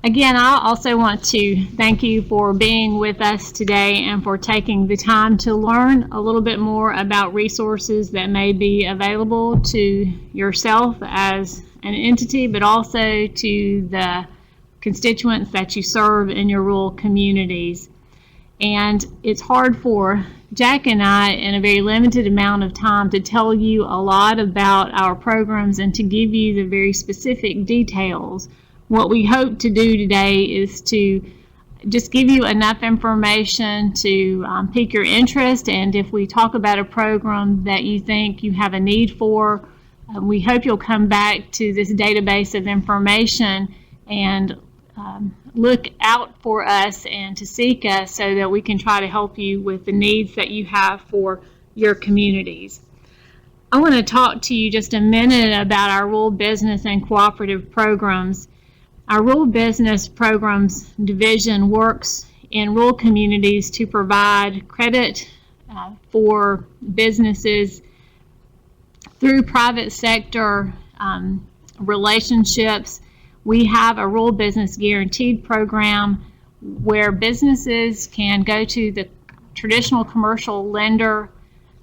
Again, I also want to thank you for being with us today and for taking the time to learn a little bit more about resources that may be available to yourself as an entity, but also to the constituents that you serve in your rural communities. And it's hard for Jack and I, in a very limited amount of time, to tell you a lot about our programs and to give you the very specific details. What we hope to do today is to just give you enough information to pique your interest, and if we talk about a program that you think you have a need for, we hope you'll come back to this database of information and look out for us and to seek us so that we can try to help you with the needs that you have for your communities. I want to talk to you just a minute about our rural business and cooperative programs. Our Rural Business Programs Division works in rural communities to provide credit for businesses through private sector relationships. We have a Rural Business Guaranteed program where businesses can go to the traditional commercial lender,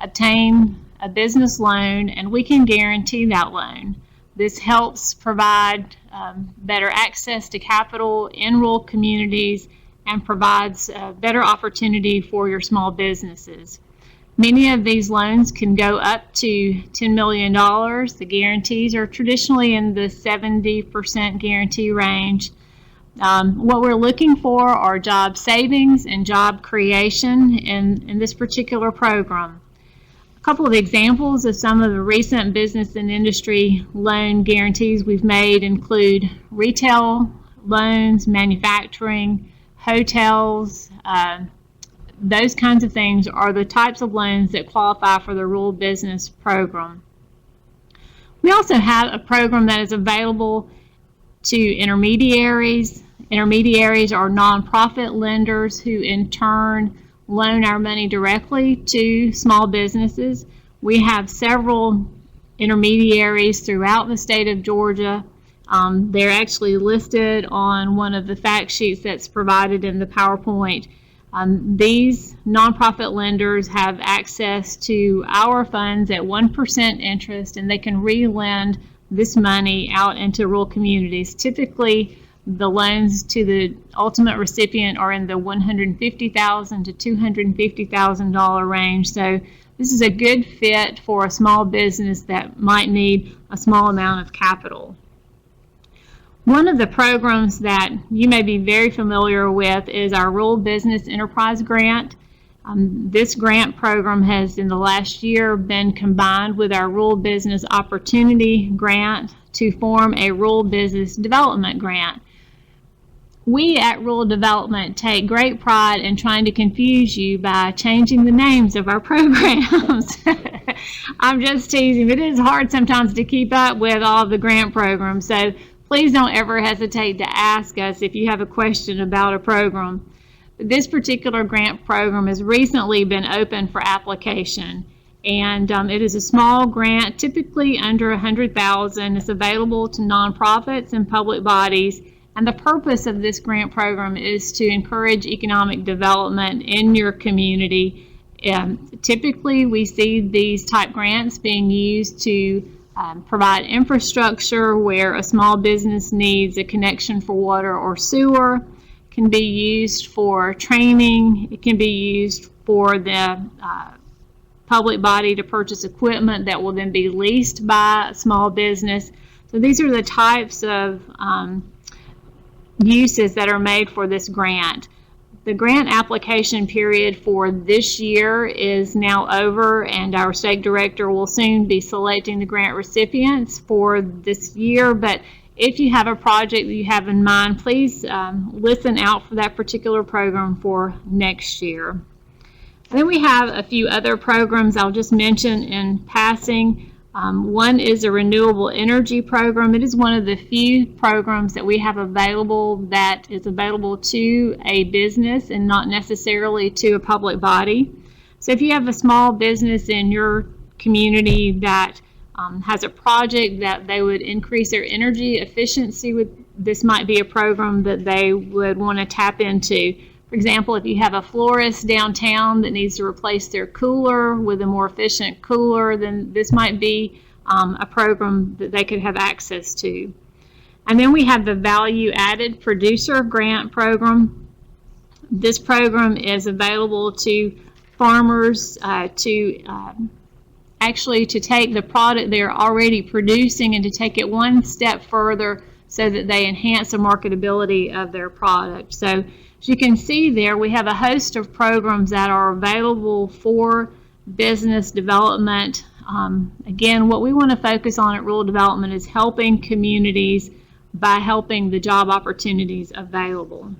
obtain a business loan, and we can guarantee that loan. This helps provide better access to capital in rural communities and provides better opportunity for your small businesses. Many of these loans can go up to $10 million. The guarantees are traditionally in the 70% guarantee range. What we're looking for are job savings and job creation in this particular program. A couple of examples of some of the recent business and industry loan guarantees we've made include retail loans, manufacturing, hotels, those kinds of things are the types of loans that qualify for the Rural Business Program. We also have a program that is available to intermediaries. Intermediaries are nonprofit lenders who in turn loan our money directly to small businesses. We have several intermediaries throughout the state of Georgia. They're actually listed on one of the fact sheets that's provided in the PowerPoint. These nonprofit lenders have access to our funds at 1% interest, and they can re-lend this money out into rural communities. Typically, the loans to the ultimate recipient are in the $150,000 to $250,000 range. So this is a good fit for a small business that might need a small amount of capital. One of the programs that you may be very familiar with is our Rural Business Enterprise Grant. This grant program has in the last year been combined with our Rural Business Opportunity Grant to form a Rural Business Development Grant. We at Rural Development take great pride in trying to confuse you by changing the names of our programs. I'm just teasing, but it is hard sometimes to keep up with all of the grant programs, so please don't ever hesitate to ask us if you have a question about a program. This particular grant program has recently been open for application, and it is a small grant, typically under $100,000. It's available to nonprofits and public bodies, and the purpose of this grant program is to encourage economic development in your community. Typically, we see these type grants being used to provide infrastructure where a small business needs a connection for water or sewer. It can be used for training. It can be used for the public body to purchase equipment that will then be leased by a small business. So these are the types of uses that are made for this grant. The grant application period for this year is now over, and our state director will soon be selecting the grant recipients for this year. But if you have a project that you have in mind, please listen out for that particular program for next year. And then we have a few other programs I'll just mention in passing. One is a renewable energy program. It is one of the few programs that we have available that is available to a business and not necessarily to a public body. So if you have a small business in your community that has a project that they would increase their energy efficiency with, this might be a program that they would want to tap into. For example, if you have a florist downtown that needs to replace their cooler with a more efficient cooler, then this might be a program that they could have access to. And then we have the Value Added Producer Grant Program. This program is available to farmers actually to take the product they're already producing and to take it one step further so that they enhance the marketability of their product. So as you can see there, we have a host of programs that are available for business development. Again, what we want to focus on at Rural Development is helping communities by helping the job opportunities available.